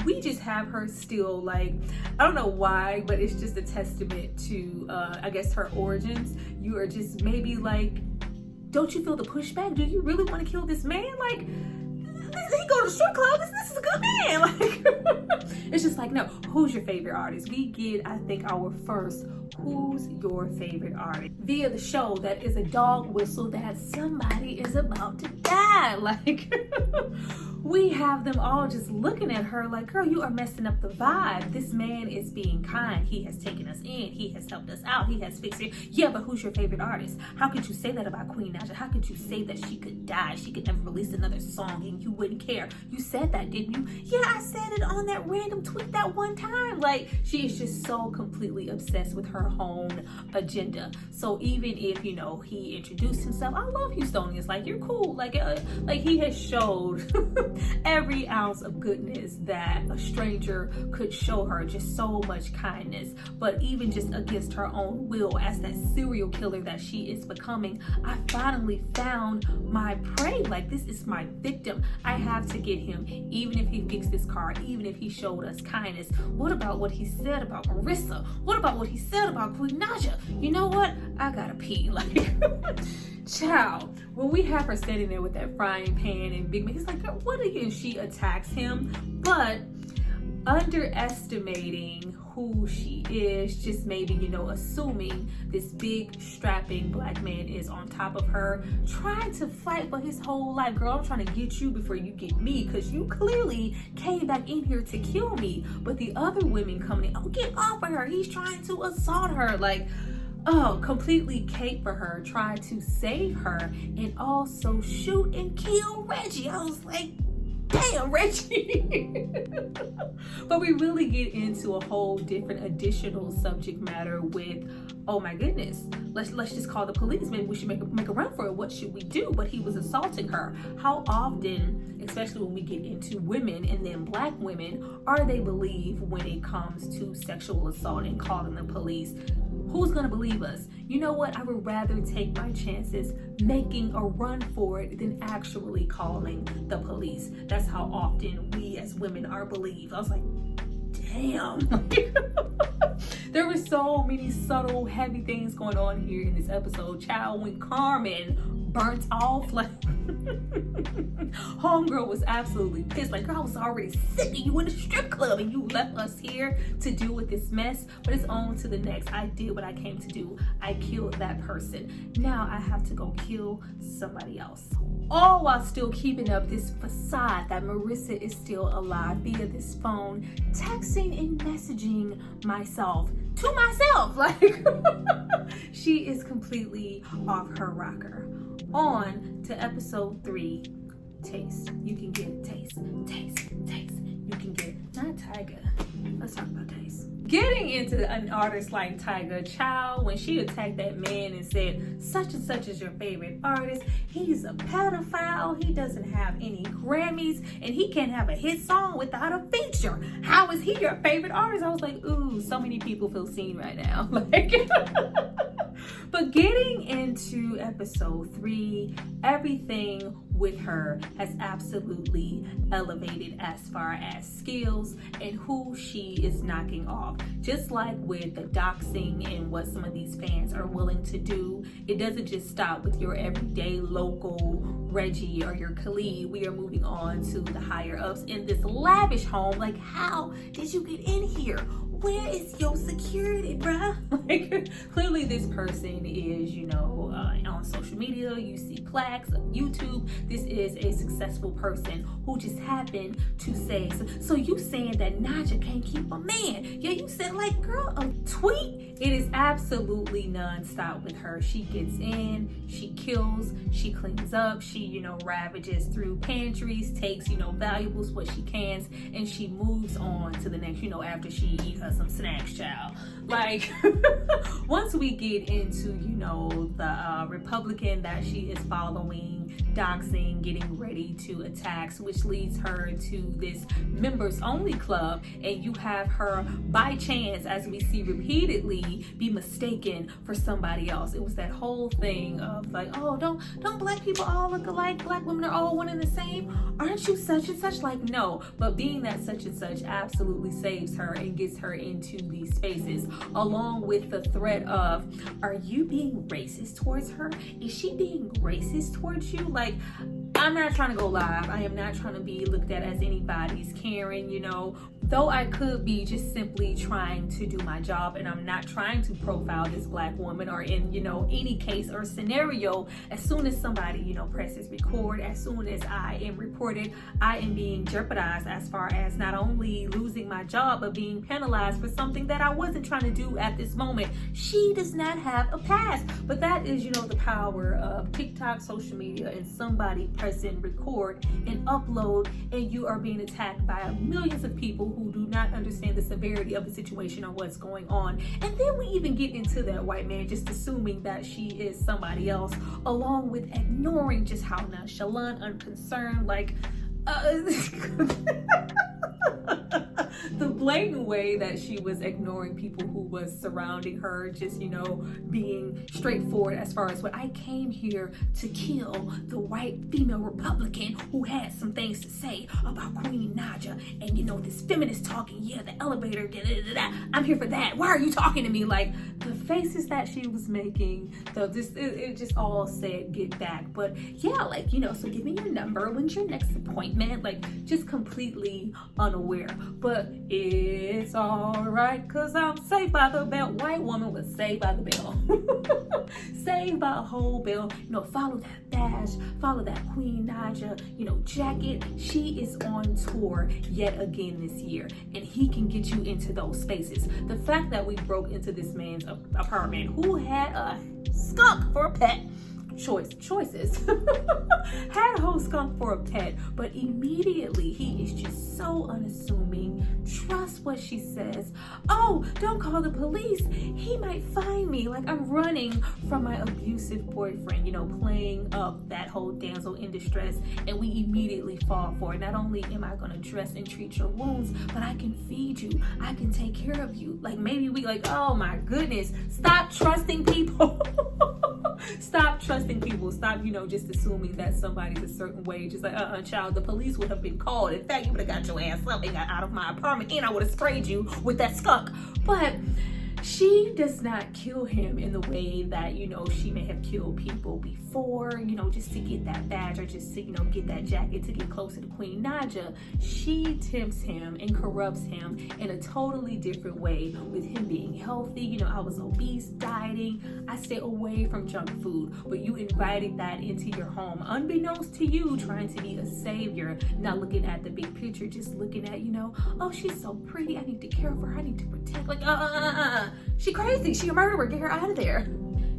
We just have her still, like, I don't know why, but it's just a testament to, I guess, her origins. You are just maybe like, don't you feel the pushback? Do you really want to kill this man? Like, he go to the strip club. This is a good man. Like, It's just like, no, who's your favorite artist? We get, I think, our first who's your favorite artist via the show that is a dog whistle that somebody is about to die. Like, we have them all just looking at her like, girl, you are messing up the vibe. This man is being kind. He has taken us in. He has helped us out. He has fixed it. Yeah, but who's your favorite artist? How could you say that about Queen Naija? How could you say that she could die? She could never release another song and you wouldn't care. You said that, didn't you? Yeah, I said it on that random tweet that one time. Like, she is just so completely obsessed with her own agenda. So even if, you know, he introduced himself, I love Houstonians. Like, you're cool. Like he has showed every ounce of goodness that a stranger could show her, just so much kindness. But even just against her own will, as that serial killer that she is becoming, I finally found my prey. Like, this is my victim. I have to get him, even if he fixed this car, even if he showed us kindness. What about what he said about Marissa? What about what he said about Queen Naija? You know what? I gotta pee. Like, child, when we have her standing there with that frying pan and Big Mac, he's like, what are you? And she attacks him, but underestimating who she is, just maybe, you know, assuming this big strapping black man is on top of her, trying to fight for his whole life. Girl, I'm trying to get you before you get me, because you clearly came back in here to kill me. But the other women coming in, oh, get off of her, he's trying to assault her. Like, oh, completely cape for her, trying to save her, and also shoot and kill Reggie. I was like, damn, Reggie. But we really get into a whole different additional subject matter with, oh my goodness, let's just call the police. Maybe we should make a run for it. What should we do? But he was assaulting her. How often, especially when we get into women and then black women, are they believed when it comes to sexual assault and calling the police? Who's gonna believe us? You know what? I would rather take my chances making a run for it than actually calling the police. That's how often we as women are believed. I was like, damn. There were so many subtle, heavy things going on here in this episode. Child, when Carmen burnt off, like, homegirl was absolutely pissed. Like, girl, I was already sick of you in the strip club and you left us here to deal with this mess. But it's on to the next. I did what I came to do. I killed that person. Now I have to go kill somebody else. All while still keeping up this facade that Marissa is still alive via this phone, texting and messaging myself to myself. Like, she is completely off her rocker. On to episode 3, taste. You can get taste. You can get, not Tyga. Let's talk about taste. Getting into an artist like Tyga, child, when she attacked that man and said, such and such is your favorite artist, he's a pedophile, he doesn't have any Grammys, and he can't have a hit song without a feature. How is he your favorite artist? I was like, ooh, so many people feel seen right now. Like, but getting into episode 3, everything with her has absolutely elevated as far as skills and who she is knocking off. Just like with the doxing and what some of these fans are willing to do, it doesn't just stop with your everyday local Reggie or your Khalid. We are moving on to the higher ups in this lavish home. Like, how did you get in here? Where is your security, bruh? Like, clearly this person is, you know, on social media, you see plaques, YouTube. This is a successful person who just happened to say, so you saying that Naija can't keep a man? Yeah, you said, like, girl, a tweet? It is absolutely non-stop with her. She gets in, she kills, she cleans up, she, you know, ravages through pantries, takes, you know, valuables, what she can, and she moves on to the next, you know, after she eats her some snacks, child. Like, once we get into, you know, the Republican that she is following, doxing, getting ready to attack, which leads her to this members only club, and you have her by chance, as we see repeatedly, be mistaken for somebody else. It was that whole thing of like, oh, don't black people all look alike? Black women are all one and the same? Aren't you such and such? Like, no. But being that such and such absolutely saves her and gets her into these spaces, along with the threat of, are you being racist towards her? Is she being racist towards you? Like, I'm not trying to go live. I am not trying to be looked at as anybody's Karen, you know. Though I could be just simply trying to do my job, and I'm not trying to profile this black woman or in, you know, any case or scenario. As soon as somebody, you know, presses record, as soon as I am reported, I am being jeopardized as far as not only losing my job, but being penalized for something that I wasn't trying to do at this moment. She does not have a pass. But that is, you know, the power of TikTok, social media, and somebody pressing record and upload, and you are being attacked by millions of people who do not understand the severity of the situation or what's going on. And then we even get into that white man just assuming that she is somebody else, along with ignoring just how nonchalant, unconcerned, like the blatant way that she was ignoring people who was surrounding her, just, you know, being straightforward as far as what I came here to kill the white female Republican who had some things to say about Queen Naja, and, you know, this feminist talking, yeah, the elevator, I'm here for that. Why are you talking to me? Like, the faces that she was making, so this it just all said get back. But yeah, like, you know, so give me your number, when's your next appointment? Like, just completely unaware. But it's all right, cause I'm saved by the bell. White woman was saved by the bell. Saved by a whole bell. You know, follow that badge, follow that Queen Naja, you know, jacket. She is on tour yet again this year, and he can get you into those spaces. The fact that we broke into this man's apartment who had a skunk for a pet, choices had a whole skunk for a pet, but immediately he is just so unassuming. Trust what she says. Oh, don't call the police, he might find me. Like, I'm running from my abusive boyfriend, you know, playing up that whole damsel in distress, and we immediately fall for it. Not only am I gonna dress and treat your wounds, but I can feed you, I can take care of you. Like, maybe we like, oh my goodness, stop trusting people. Stop trusting people. Stop, you know, just assuming that somebody's a certain way. Just like, child, the police would have been called. In fact, you would have got your ass up and got out of my apartment, and I would have sprayed you with that skunk. But she does not kill him in the way that, you know, she may have killed people before, you know, just to get that badge or just to, you know, get that jacket to get closer to Queen Naja. She tempts him and corrupts him in a totally different way, with him being healthy. You know, I was obese, dieting, I stay away from junk food, but you invited that into your home, unbeknownst to you, trying to be a savior, not looking at the big picture, just looking at, you know, oh, she's so pretty, I need to care for her, I need to protect, like, she crazy, she a murderer, get her out of there.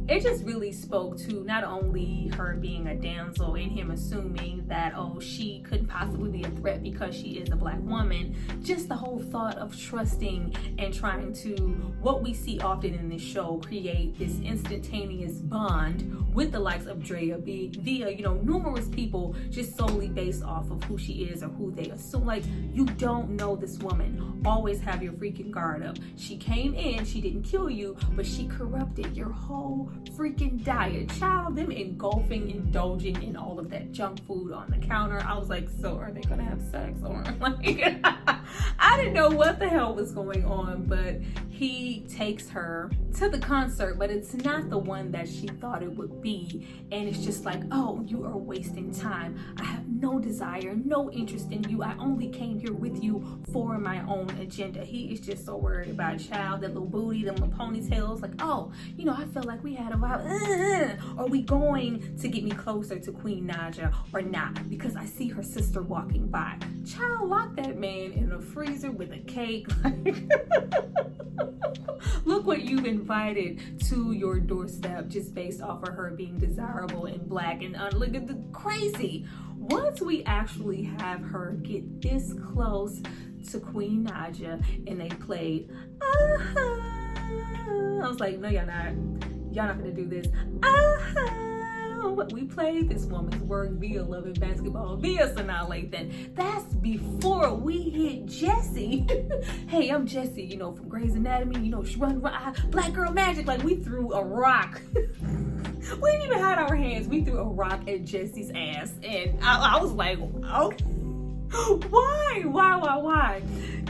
It just really spoke to not only her being a damsel and him assuming that, oh, she couldn't possibly be a threat because she is a black woman, just the whole thought of trusting and trying to, what we see often in this show, create this instantaneous bond with the likes of Drea via, you know, numerous people, just solely based off of who she is or who they assume. Like, you don't know this woman. Always have your freaking guard up. She came in, she didn't kill you, but she corrupted your whole freaking diet. Child, them indulging in all of that junk food on the counter. I was like, so are they gonna have sex? Or like, I didn't know what the hell was going on, but he takes her to the concert, but it's not the one that she thought it would be. And it's just like, oh, you are wasting time. I have no desire, no interest in you. I only came here with you for my own agenda. He is just so worried about child, that little booty, them little ponytails. Like, oh, you know, I feel like we had a vibe. Are we going to get me closer to Queen Naja or not? Because I see her sister walking by. Child, lock that man in a freezer with a cake. Look what you've invited to your doorstep just based off of her being desirable and black, and look at the crazy. Once we actually have her get this close to Queen Naja and they played, I was like, no, y'all not gonna do this. We played this woman's work via Love and Basketball, via Sanaa Lathan. That's before we hit Jessie. Hey, I'm Jessie, you know, from Grey's Anatomy, you know, she run Black Girl Magic. Like, we threw a rock. We didn't even hide our hands. We threw a rock at Jessie's ass. And I was like, okay. Why?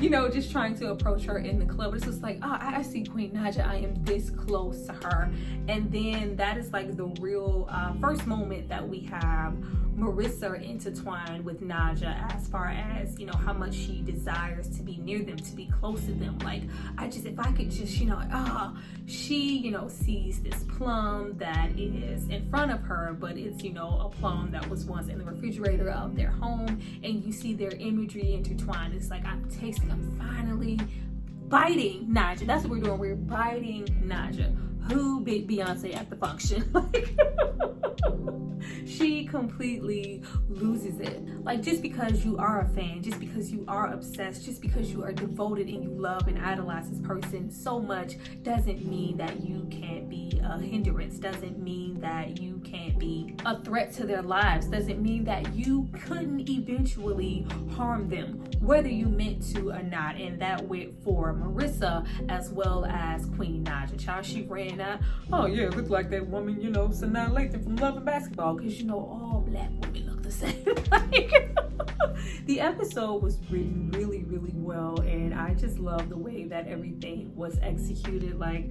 you know, just trying to approach her in the club. It's just like, oh, I see Queen Naija, I am this close to her. And then that is like the real first moment that we have Marissa intertwined with Naija as far as, you know, how much she desires to be near them, to be close to them. Like, if I could just, you know, she, you know, sees this plum that is in front of her, but it's, you know, a plum that was once in the refrigerator of their home, and you see their imagery intertwined. It's like, I'm finally biting Naija. That's what we're doing. We're biting Naija. Who bit Beyonce at the function? Like, she completely loses it. Like, just because you are a fan, just because you are obsessed, just because you are devoted and you love and idolize this person so much, doesn't mean that you can't be a hindrance, doesn't mean that you can't be a threat to their lives, doesn't mean that you couldn't eventually harm them, whether you meant to or not. And that went for Marissa as well as Queen Naija. Child, she ran out. Oh yeah, it looked like that woman, you know, Sanaa Lathan from Love and Basketball, because you know all black women look the same. Like, the episode was written really, really well, and I just love the way that everything was executed. Like,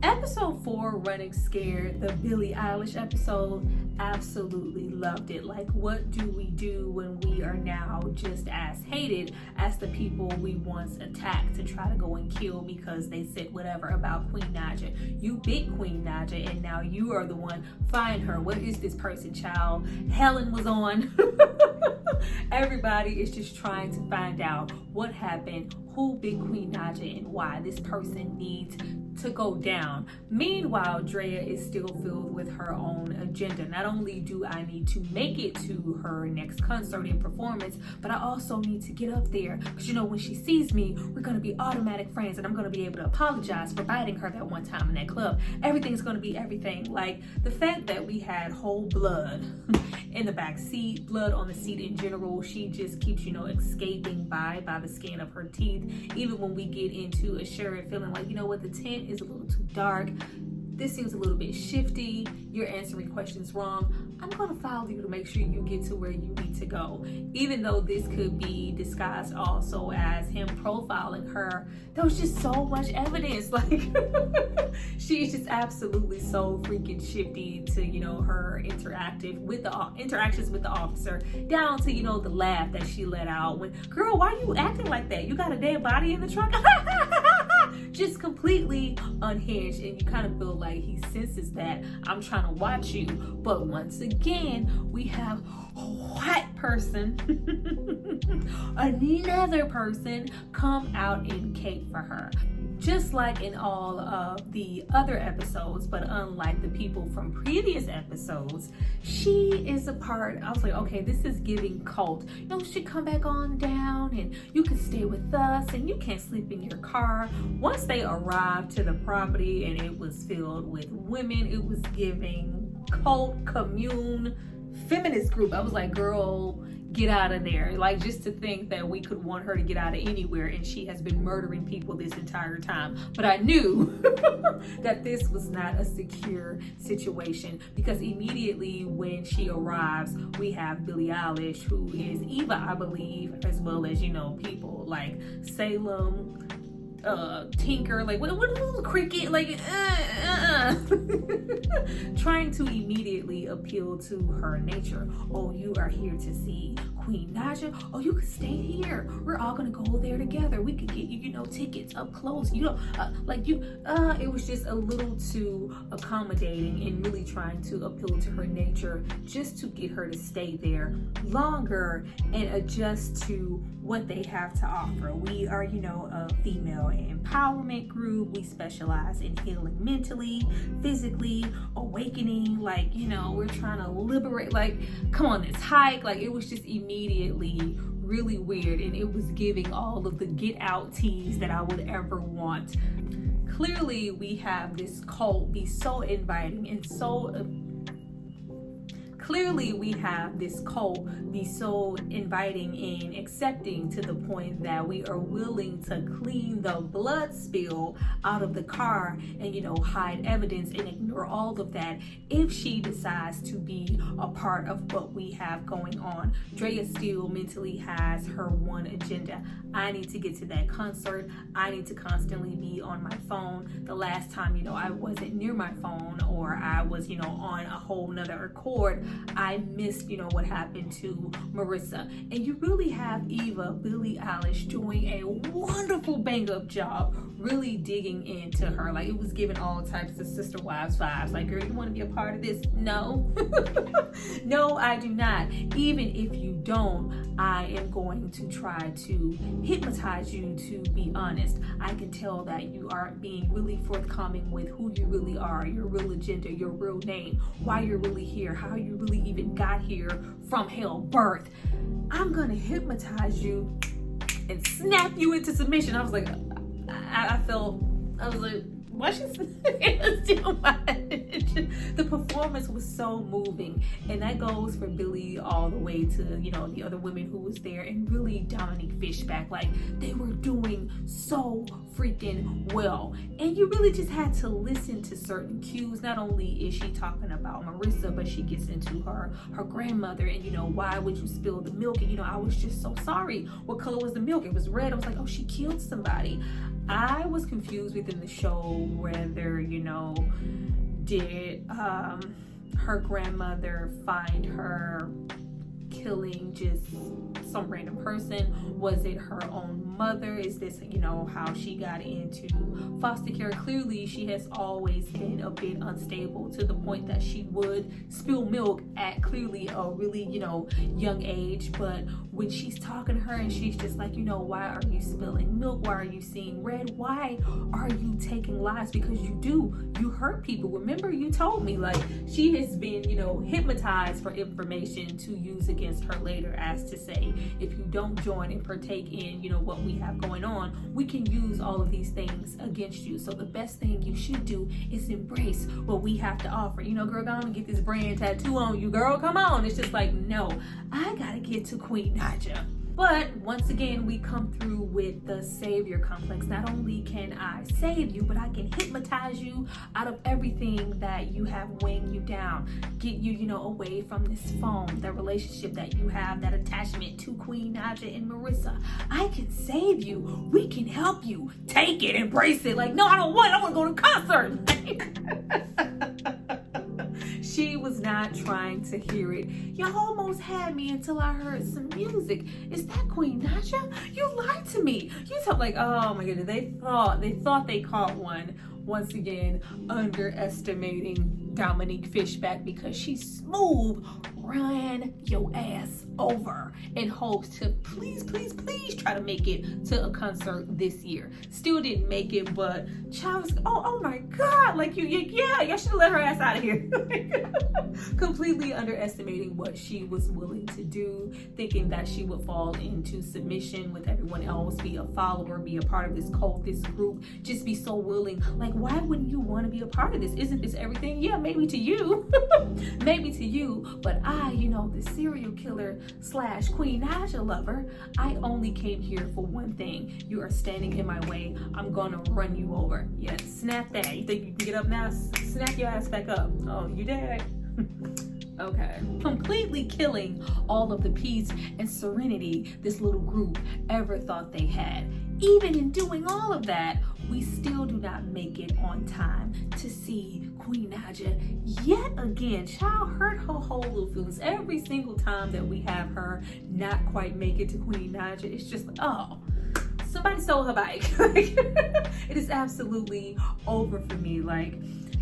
episode 4, Running Scared, the Billie Eilish episode, absolutely loved it. Like, what do we do when we are now just as hated as the people we once attacked to try to go and kill because they said whatever about Queen Naija? You bit Queen Naija, and now you are the one. Find her. What is this person, child? Helen was on. Everybody is just trying to find out what happened, who bit Queen Naija, and why this person needs to go down. Meanwhile, Drea is still filled with her own agenda. Not only do I need to make it to her next concert and performance, but I also need to get up there, because you know, when she sees me, we're going to be automatic friends, and I'm going to be able to apologize for biting her that one time in that club. Everything's going to be everything. Like, the fact that we had whole blood in the back seat, blood on the seat in general, she just keeps, you know, escaping by the skin of her teeth. Even when we get into a shared feeling like, you know what, the tent is a little too dark, this seems a little bit shifty, you're answering questions wrong, I'm going to follow you to make sure you get to where you need to go. Even though this could be disguised also as him profiling her, there was just so much evidence. Like, she's just absolutely so freaking shifty to, you know, her interactions with the officer, down to, you know, the laugh that she let out when, girl, why are you acting like that? You got a dead body in the trunk? Just completely unhinged, and you kind of feel like he senses that I'm trying to watch you. But once again, we have a white person, another person, come out and cape for her. Just like in all of the other episodes, but unlike the people from previous episodes, she is a part. I was like, okay, this is giving cult. You know, she come back on down, and you can stay with us, and you can't sleep in your car. Once they arrived to the property and it was filled with women, it was giving cult, commune, feminist group. I was like, girl, get out of there. Like, just to think that we could want her to get out of anywhere, and she has been murdering people this entire time. But I knew that this was not a secure situation, because immediately when she arrives, we have Billie Eilish, who is Eva, I believe, as well as, you know, people like Salem, Tinker, like what Cricket, like trying to immediately appeal to her nature. Oh, you are here to see Queen Naija? Oh, you could stay here. We're all gonna go there together. We could get you, you know, tickets up close. You know, it was just a little too accommodating and really trying to appeal to her nature, just to get her to stay there longer and adjust to what they have to offer. We are, you know, a female empowerment group. We specialize in healing mentally, physically, awakening. Like, you know, we're trying to liberate. Like, come on, this hike. Like, it was just immediately really weird, and it was giving all of the get out teas that I would ever want. Clearly, we have this cult be so inviting and so clearly we have this cult be so inviting and accepting to the point that we are willing to clean the blood spill out of the car and, hide evidence and ignore all of that if she decides to be a part of what we have going on. Drea still mentally has her one agenda. I need to get to that concert. I need to constantly be on my phone. The last time, I wasn't near my phone, or I was, on a whole nother accord, I missed, what happened to Marissa. And you really have Eva, Billie Eilish, doing a wonderful bang-up job, really digging into her. Like, it was giving all types of Sister Wives vibes. Like, girl, you want to be a part of this? No. No, I do not. Even if you don't, I am going to try to hypnotize you to be honest. I can tell that you aren't being really forthcoming with who you really are, your real agenda, your real name, why you're really here, how you really even got here from hell birth. I'm going to hypnotize you and snap you into submission. I was like, I was like, why she too much? The performance was so moving, and that goes for Billie all the way to the other women who was there, and really Dominique Fishback. Like, they were doing so freaking well, and you really just had to listen to certain cues. Not only is she talking about Marissa, but she gets into her grandmother, and why would you spill the milk? And I was just so sorry. What color was the milk? It was red. I was like, oh, she killed somebody. I was confused within the show whether, did her grandmother find her killing just some random person? Was it her own mother? Is this, how she got into foster care? Clearly, she has always been a bit unstable to the point that she would spill milk at clearly a really, young age. But when she's talking to her and she's just like, why are you spilling milk? Why are you seeing red? Why are you taking lives? Because you hurt people. Remember, you told me, like, she has been, hypnotized for information to use against her later, as to say, if you don't join and partake in, what we have going on, we can use all of these things against you. So the best thing you should do is embrace what we have to offer. Girl, go on and get this brand tattoo on you, girl. Come on. It's just like, no, I gotta get to Queen Naija. But once again, we come through with the savior complex. Not only can I save you, but I can hypnotize you out of everything that you have weighing you down. Get you, away from this phone, that relationship that you have, that attachment to Queen Naija and Marissa. I can save you. We can help you. Take it, embrace it. Like, no, I don't want to go to concert. She was not trying to hear it. Y'all almost had me until I heard some music. Is that Queen Naija? You lied to me. You thought, like, oh my goodness, they thought they caught one. Once again, underestimating Dominique Fishback, because she smooth ran your ass over in hopes to please try to make it to a concert this year. Still didn't make it, but child, oh my God, like y'all should have let her ass out of here. Completely underestimating what she was willing to do, thinking that she would fall into submission with everyone else, be a follower, be a part of this cult, this group, just be so willing. Like, why wouldn't you want to be a part of this? Isn't this everything? Yeah, maybe to you, maybe to you, but I, the serial killer / Queen Naija lover, I only came here for one thing. You are standing in my way. I'm gonna run you over. Yeah, snap that. You think you can get up now? Snap your ass back up. Oh, you dead? Okay. Completely killing all of the peace and serenity this little group ever thought they had. Even in doing all of that, we still do not make it on time to see Queen Naija yet again. Child, hurt her whole little feelings. Every single time that we have her not quite make it to Queen Naija, it's just like, oh, somebody stole her bike. It is absolutely over for me. Like,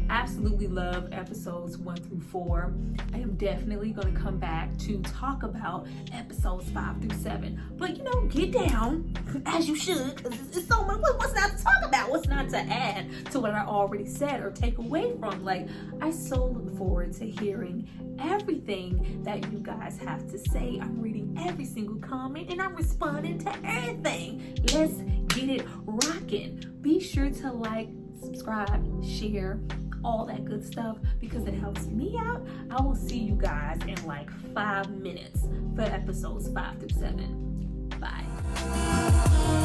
absolutely love episodes 1 through 4. I am definitely going to come back to talk about episodes 5 through 7. But get down as you should, because it's so much. What's not to talk about? What's not to add to what I already said or take away from? Like, I so look forward to hearing everything that you guys have to say. I'm reading every single comment and I'm responding to everything. Let's get it rocking. Be sure to like, subscribe, share, all that good stuff because it helps me out. I will see you guys in like 5 minutes for episodes 5 through 7. Bye.